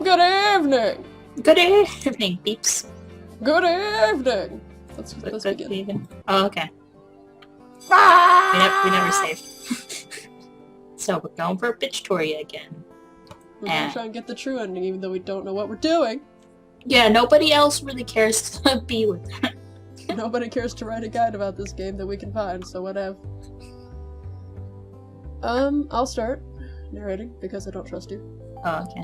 Good evening! Good evening, peeps. Good evening! Let's begin. Oh, okay. We never saved. So we're going for Victoria again. We're gonna try and get the true ending, even though we don't know what we're doing. Yeah, nobody else really cares to be with her. Nobody cares to write a guide about this game that we can find, so whatever. I'll start narrating, because I don't trust you. Oh, okay.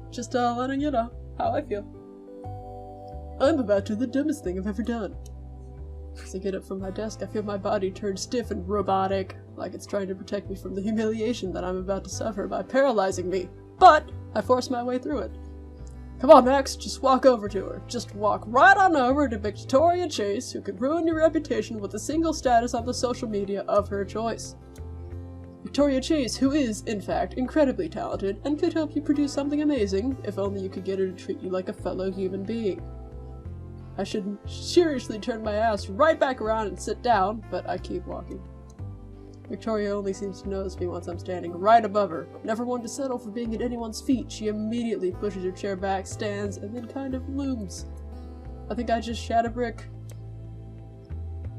Just letting you know how I feel. I'm about to do the dumbest thing I've ever done. As I get up from my desk, I feel my body turn stiff and robotic, like it's trying to protect me from the humiliation that I'm about to suffer by paralyzing me. But I force my way through it. Come on, Max, just walk over to her. Just walk right on over to Victoria Chase, who could ruin your reputation with a single status on the social media of her choice. Victoria Chase, who is, in fact, incredibly talented and could help you produce something amazing, if only you could get her to treat you like a fellow human being. I should seriously turn my ass right back around and sit down, but I keep walking. Victoria only seems to notice me once I'm standing right above her. Never one to settle for being at anyone's feet, she immediately pushes her chair back, stands, and then kind of looms. I think I just shat a brick.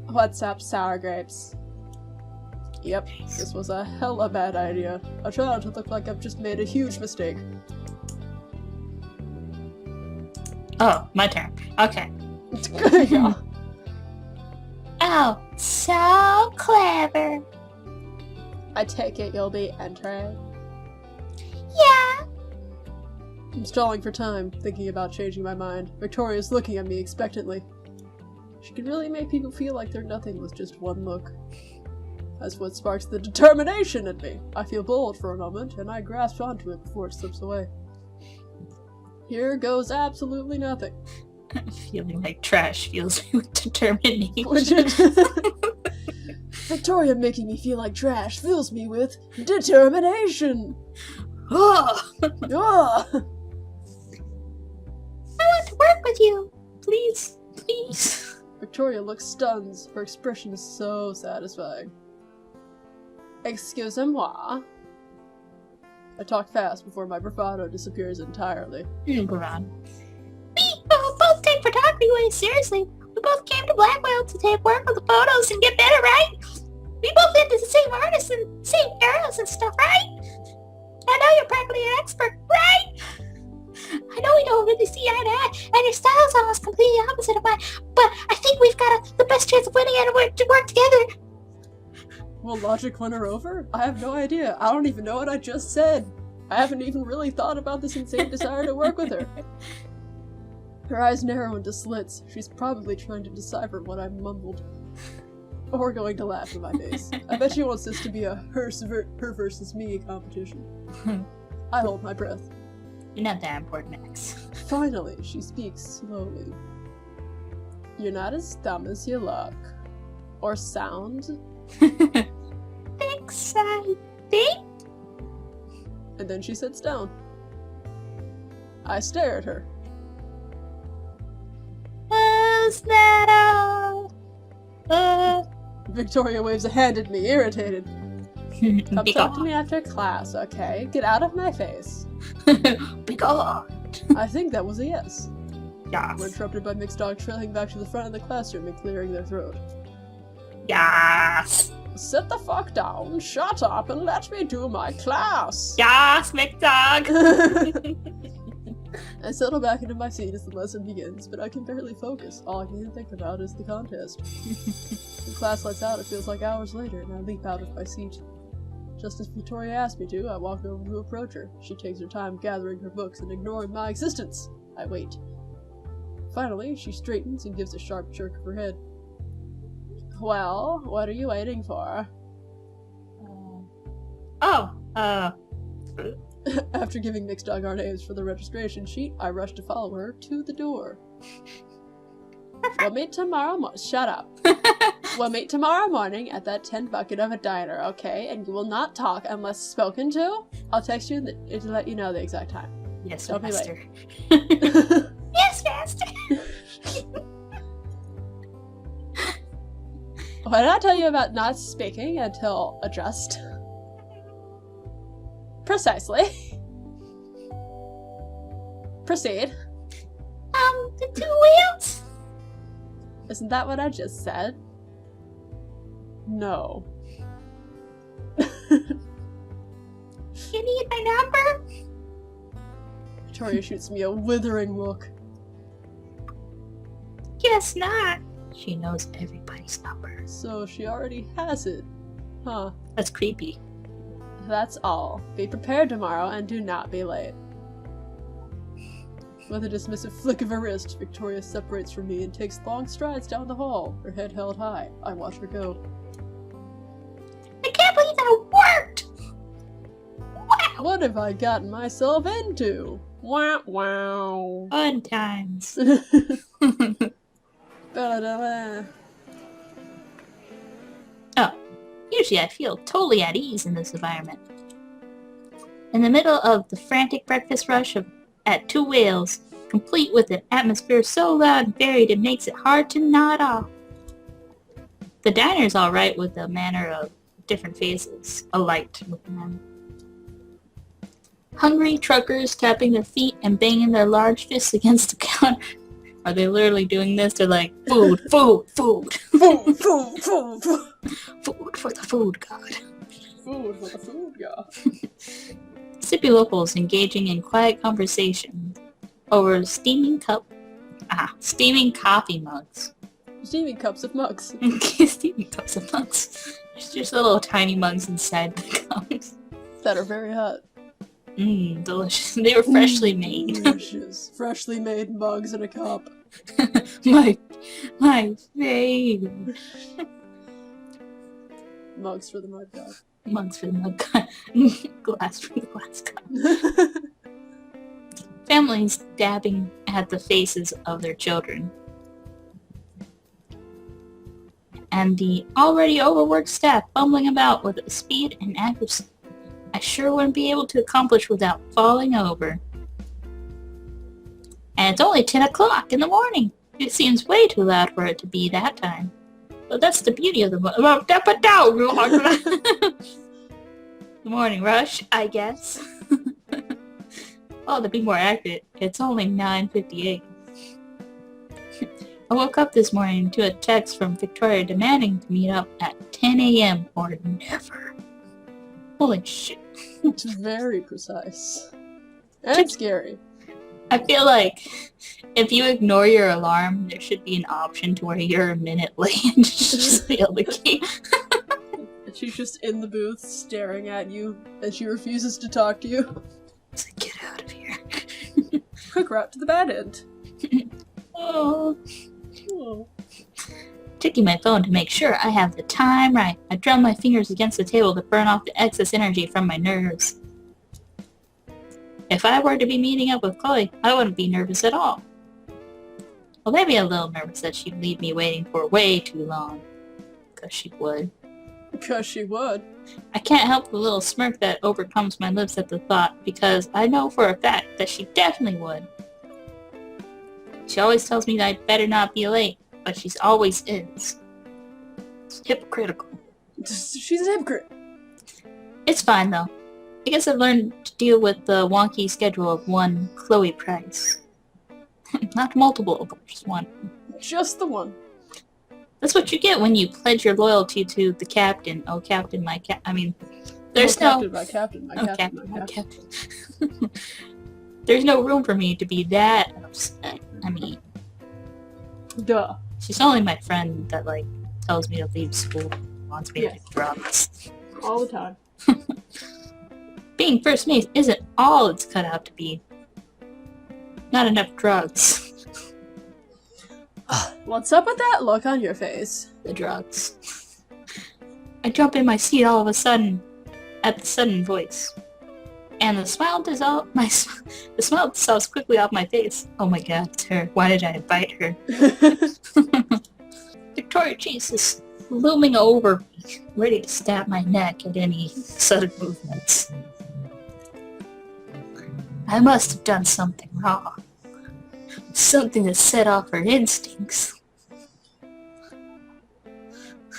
What's up, sour grapes? Yep, this was a hella bad idea. I try not to look like I've just made a huge mistake. Oh, my turn. Okay. Yeah. Oh, so clever. I take it you'll be entering? Yeah. I'm stalling for time, thinking about changing my mind. Victoria's looking at me expectantly. She can really make people feel like they're nothing with just one look. That's what sparks the determination in me. I feel bold for a moment, and I grasp onto it before it slips away. Here goes absolutely nothing. Feeling like trash fills me with determination. Victoria making me feel like trash fills me with determination. Oh. Ah. I want to work with you. Please. Please. Victoria looks stunned. Her expression is so satisfying. Excusez-moi. I talk fast before my bravado disappears entirely. Bravado. We both take photography way seriously. We both came to Blackwell to take work on the photos and get better, right? We both went to the same artists and same eras and stuff, right? I know you're practically an expert, right? I know we don't really see eye to eye, and your style's almost completely opposite of mine, but I think we've got the best chance of winning and to work together. Will logic win her over? I have no idea. I don't even know what I just said. I haven't even really thought about this insane desire to work with her. Her eyes narrow into slits. She's probably trying to decipher what I mumbled. Or going to laugh in my face. I bet she wants this to be a her versus me competition. I hold my breath. You're not that important, Max. Finally, she speaks slowly. You're not as dumb as you look. Or sound. Thanks, I think. And then she sits down. I stare at her. Was that all? Victoria waves a hand at me, irritated. Come talk to me after class, okay? Get out of my face. Because I think that was a yes. Yes. We're interrupted by mixed dog trailing back to the front of the classroom and clearing their throat. Yes. Sit the fuck down, shut up, and let me do my class! Yes, McDog! I settle back into my seat as the lesson begins, but I can barely focus. All I can think about is the contest. When class lets out, it feels like hours later, and I leap out of my seat. Just as Victoria asked me to, I walk over to approach her. She takes her time gathering her books and ignoring my existence. I wait. Finally, she straightens and gives a sharp jerk of her head. Well, what are you waiting for? After giving Mixed Dog our names for the registration sheet, I rush to follow her to the door. We'll meet tomorrow shut up. We'll meet tomorrow morning at that tin bucket of a diner, okay? And you will not talk unless spoken to. I'll text you to let you know the exact time. Yes, Don't Master. be late. Yes, Master. Why did I tell you about not speaking until addressed? Precisely. Proceed. The 2 wheels? Isn't that what I just said? No. You need my number? Victoria shoots me a withering look. Guess not. She knows everybody's number. So she already has it. Huh. That's creepy. That's all. Be prepared tomorrow and do not be late. With a dismissive flick of her wrist, Victoria separates from me and takes long strides down the hall, her head held high. I watch her go. I can't believe that worked! Wow! What have I gotten myself into? Wow, wow. Fun times. Ba-da-da-da. Oh, usually I feel totally at ease in this environment. In the middle of the frantic breakfast rush at 2 whales, complete with an atmosphere so loud and varied it makes it hard to nod off. The diner's alright with a manner of different faces, alight with them. Hungry truckers tapping their feet and banging their large fists against the counter. Are they literally doing this? They're like, food, food, food. Food, food, food, food. Food for the food god. Food for the food god. Sippy locals engaging in quiet conversation over steaming coffee mugs. Steaming cups of mugs. Steaming cups of mugs. There's just little tiny mugs inside the cups. That are very hot. Delicious. They were freshly made. Delicious. Freshly made mugs in a cup. my favorite. Mugs for the mud god. Mugs for the mug god. Glass for the glass god. Families dabbing at the faces of their children. And the already overworked staff bumbling about with a speed and accuracy I sure wouldn't be able to accomplish without falling over. And it's only 10 o'clock in the morning. It seems way too loud for it to be that time. But that's the beauty of the morning rush, I guess. Oh, to be more accurate, it's only 9:58. I woke up this morning to a text from Victoria demanding to meet up at 10 a.m. or never. Holy shit. It's very precise. And it's scary. I feel like if you ignore your alarm, there should be an option to where you're a minute late and just be able to keep... And she's just in the booth staring at you and she refuses to talk to you. It's like, get out of here. Quick route to the bad end. Oh. Oh. Checking my phone to make sure I have the time right. I drum my fingers against the table to burn off the excess energy from my nerves. If I were to be meeting up with Chloe, I wouldn't be nervous at all. Well, maybe a little nervous that she'd leave me waiting for way too long. 'Cause she would. Because she would. I can't help the little smirk that overcomes my lips at the thought, because I know for a fact that she definitely would. She always tells me that I better not be late, but she always is. It's hypocritical. She's a hypocrite. It's fine, though. I guess I've learned to deal with the wonky schedule of one Chloe Price. Not multiple, but just one. Just the one. That's what you get when you pledge your loyalty to the captain. Oh, captain, my I mean, there's no... Captain, my captain, my oh, captain, my captain. captain. There's no room for me to be that upset. I mean... Duh. She's only my friend that, like, tells me to leave school and wants me to do drugs. All the time. Being first mate isn't all it's cut out to be. Not enough drugs. What's up with that look on your face? The drugs. I jump in my seat all of a sudden, at the sudden voice. And the smile dissolves quickly off my face. Oh my god, it's her. Why did I invite her? Victoria Chase is looming over me, ready to stab my neck at any sudden movements. I must have done something wrong. Something that set off her instincts.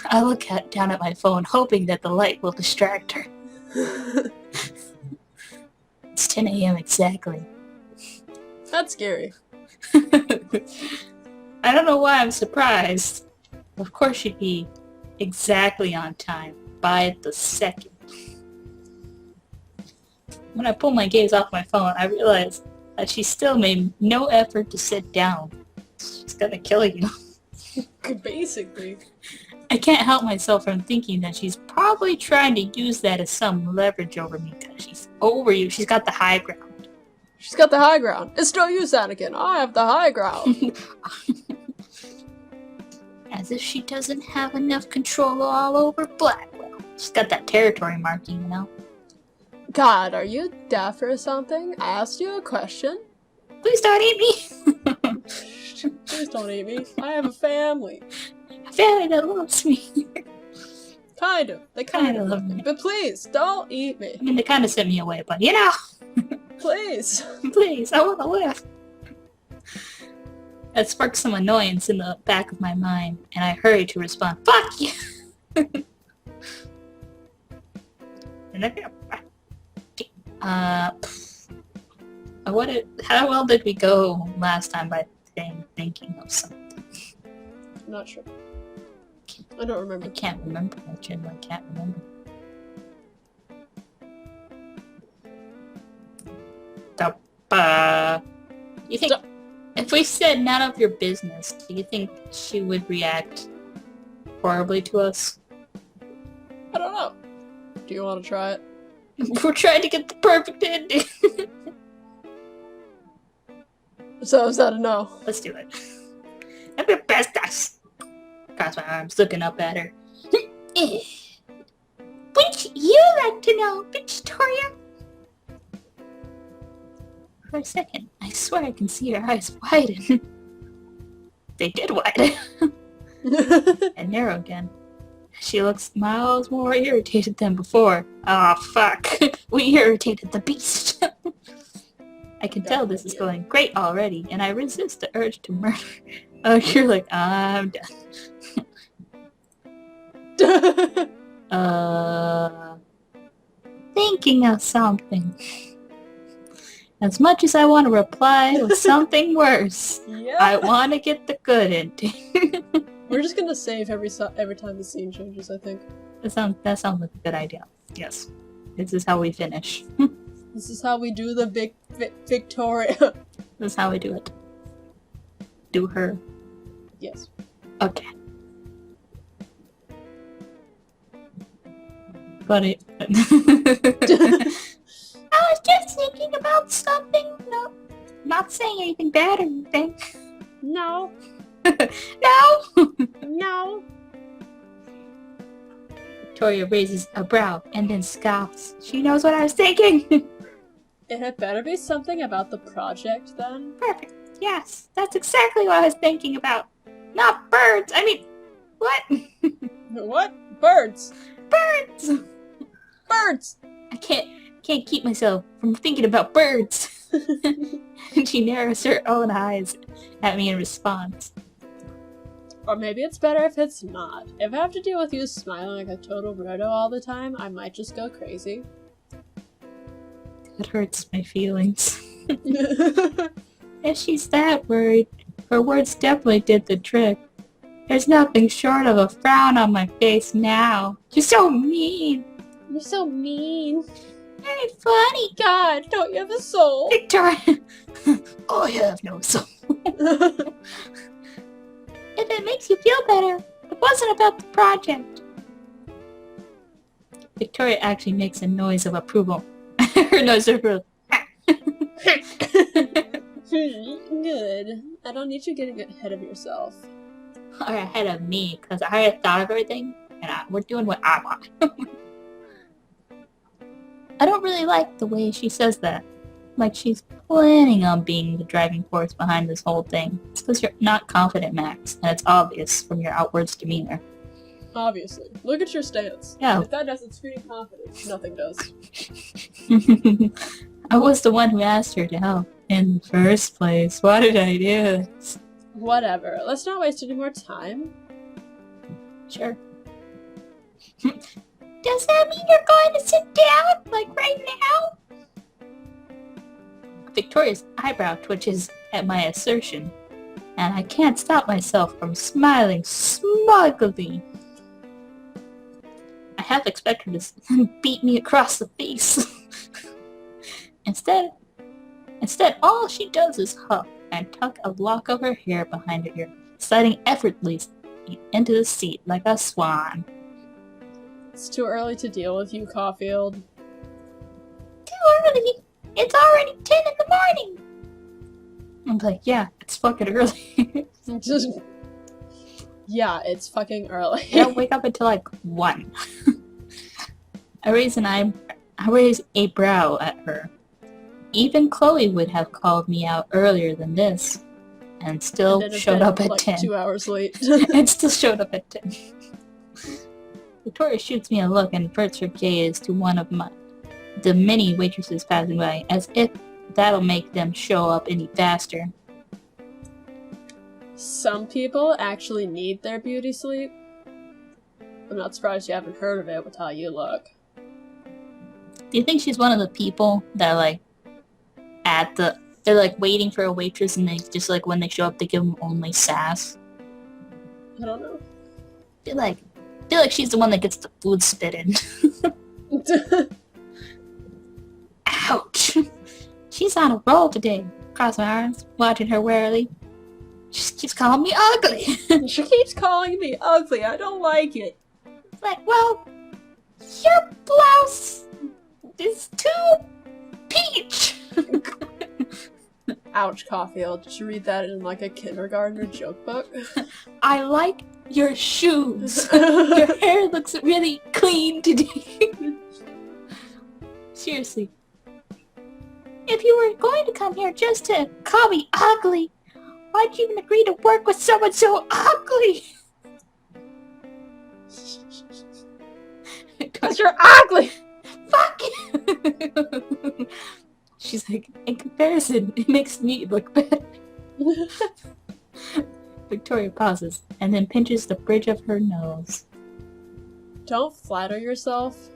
I look down at my phone, hoping that the light will distract her. It's 10 a.m. exactly. That's scary. I don't know why I'm surprised. Of course she'd be exactly on time, by the second. When I pull my gaze off my phone, I realize that she still made no effort to sit down. She's gonna kill you. Basically. I can't help myself from thinking that she's probably trying to use that as some leverage over me because she's over you. She's got the high ground. She's got the high ground. It's no use, Anakin. I have the high ground. As if she doesn't have enough control all over Blackwell. She's got that territory marking, you know? God, are you deaf or something? I asked you a question. Please don't eat me! Please don't eat me. I have a family. A family that loves me. Kind of. They kind of love me. But please, don't eat me. I mean, they kind of sent me away, but you know. Please. Please, I want to live. That sparked some annoyance in the back of my mind, and I hurried to respond, fuck you! How well did we go last time by thinking of something? I'm not sure. I don't remember. I can't remember. I genuinely can't remember. You think if we said none of your business, do you think she would react horribly to us? I don't know. Do you want to try it? We're trying to get the perfect ending. So is that a no? Let's do it. I'm your best ass. Cross my arms, looking up at her. Wouldn't you like to know, Victoria? For a second, I swear I can see her eyes widen. They did widen. And narrow again. She looks miles more irritated than before. Oh, fuck. We irritated the beast. I can tell this is going great already, and I resist the urge to murder. Oh, you're like, I'm done. Thinking of something. As much as I want to reply with something worse, Yeah. I want to get the good ending. We're just gonna save every time the scene changes, I think. That sounds like a good idea. Yes. This is how we finish. This is how we do the big Victoria. This is how we do it. Do her. Yes. Okay. But it... I was just thinking about something. No, not saying anything bad or anything. No. No! No. Victoria raises a brow and then scoffs. She knows what I was thinking. It had better be something about the project, then. Perfect. Yes, that's exactly what I was thinking about. Not birds. I mean, what? What? Birds. Birds! Birds! I can't keep myself from thinking about birds. And she narrows her own eyes at me in response. Or maybe it's better if it's not. If I have to deal with you smiling like a total weirdo all the time, I might just go crazy. It hurts my feelings. If she's that worried, her words definitely did the trick. There's nothing short of a frown on my face now. You're so mean. You're so mean. Very funny. God, don't you have a soul? Victoria. Oh, I have no soul. If it makes you feel better, it wasn't about the project. Victoria actually makes a noise of approval. Her noise of approval. Good. I don't need you getting ahead of yourself. Or ahead of me, because I already thought of everything, and we're doing what I want. I don't really like the way she says that. Like she's planning on being the driving force behind this whole thing. It's because you're not confident, Max, and it's obvious from your outwards demeanor. Obviously. Look at your stance. Yeah. If that doesn't scream confidence, nothing does. I was the one who asked her to help in the first place. Why did I do this? Whatever. Let's not waste any more time. Sure. Does that mean you're going to sit down, like right now? Victoria's eyebrow twitches at my assertion, and I can't stop myself from smiling smugly. I half expect her to beat me across the face. Instead, all she does is huff and tuck a lock of her hair behind her ear, sliding effortlessly into the seat like a swan. It's too early to deal with you, Caulfield. Too early? It's already 10 in the morning! I'm like, yeah, it's fucking early. Yeah, it's fucking early. I don't wake up until like 1. I raise a brow at her. Even Chloe would have called me out earlier than this, and still showed up at 10. 2 hours late. And still showed up at 10. Victoria shoots me a look and averts her gaze to one of the many waitresses passing by, as if that'll make them show up any faster. Some people actually need their beauty sleep. I'm not surprised you haven't heard of it with how you look. Do you think she's one of the people that, like, they're, like, waiting for a waitress and they just, like, when they show up, they give them only sass? I don't know. I feel like she's the one that gets the food spit in. Ouch! She's on a roll today. Cross my arms, watching her warily. She keeps calling me ugly. She keeps calling me ugly. I don't like it. It's like, well, your blouse is too peach. Ouch, Caulfield. Did you read that in like a kindergartner joke book? I like your shoes. Your hair looks really clean today. Seriously. If you were going to come here just to call me ugly, why'd you even agree to work with someone so ugly? Because you're ugly! Fuck you! She's like, in comparison, it makes me look better. Victoria pauses, and then pinches the bridge of her nose. Don't flatter yourself.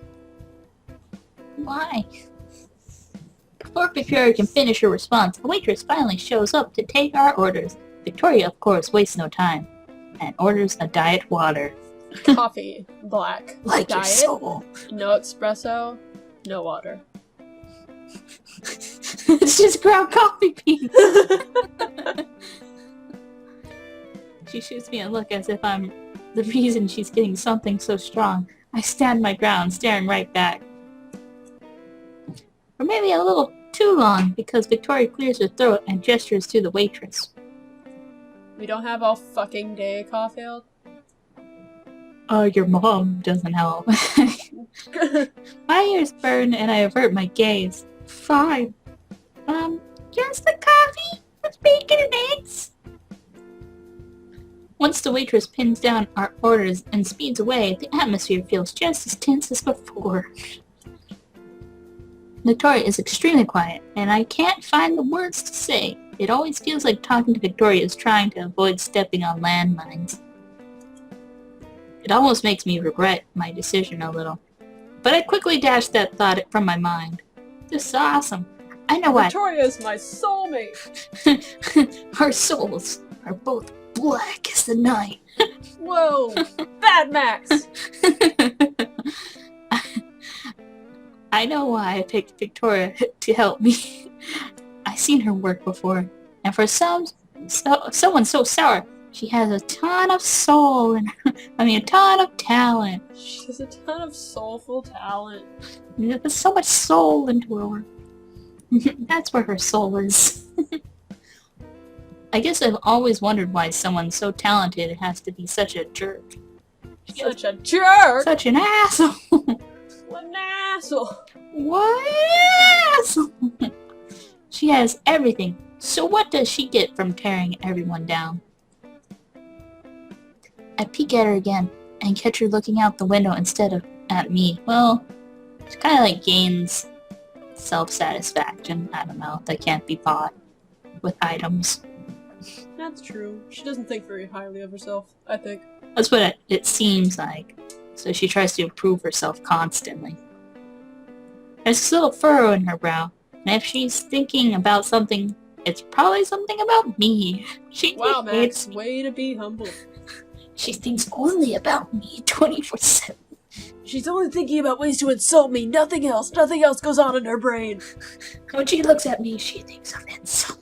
Why? Before Victoria can finish her response, a waitress finally shows up to take our orders. Victoria, of course, wastes no time, and orders a diet water. Coffee, black. Like diet, your soul. No espresso, no water. It's just ground coffee beans. She shoots me a look as if I'm the reason she's getting something so strong. I stand my ground, staring right back. Or maybe a little too long, because Victoria clears her throat and gestures to the waitress. We don't have all fucking day, Caulfield. Oh, your mom doesn't help. My ears burn and I avert my gaze. Fine. Just the coffee with bacon and eggs. Once the waitress pins down our orders and speeds away, the atmosphere feels just as tense as before. Victoria is extremely quiet, and I can't find the words to say. It always feels like talking to Victoria is trying to avoid stepping on landmines. It almost makes me regret my decision a little. But I quickly dash that thought from my mind. This is awesome. I know what. Victoria is my soulmate. Our souls are both black as the night. Whoa, Bad Max. I know why I picked Victoria to help me. I've seen her work before, and for someone so sour, she has a ton of soul and a ton of talent. She has a ton of soulful talent. There's so much soul into her work. That's where her soul is. I guess I've always wondered why someone so talented has to be such a jerk. Such a jerk! Such an asshole! What an asshole! What an asshole! She has everything, so what does she get from tearing everyone down? I peek at her again, and catch her looking out the window instead of at me. Well, she kind of like gains self-satisfaction. I don't know, that can't be bought with items. That's true. She doesn't think very highly of herself, I think. That's what it seems like. So she tries to improve herself constantly. There's a little furrow in her brow, And if she's thinking about something, it's probably something about me. She Wow, hates Max, me. way to be humble. She thinks only about me 24/7. She's only thinking about ways to insult me, nothing else. Nothing else goes on in her brain. When she looks at me, she thinks of insult.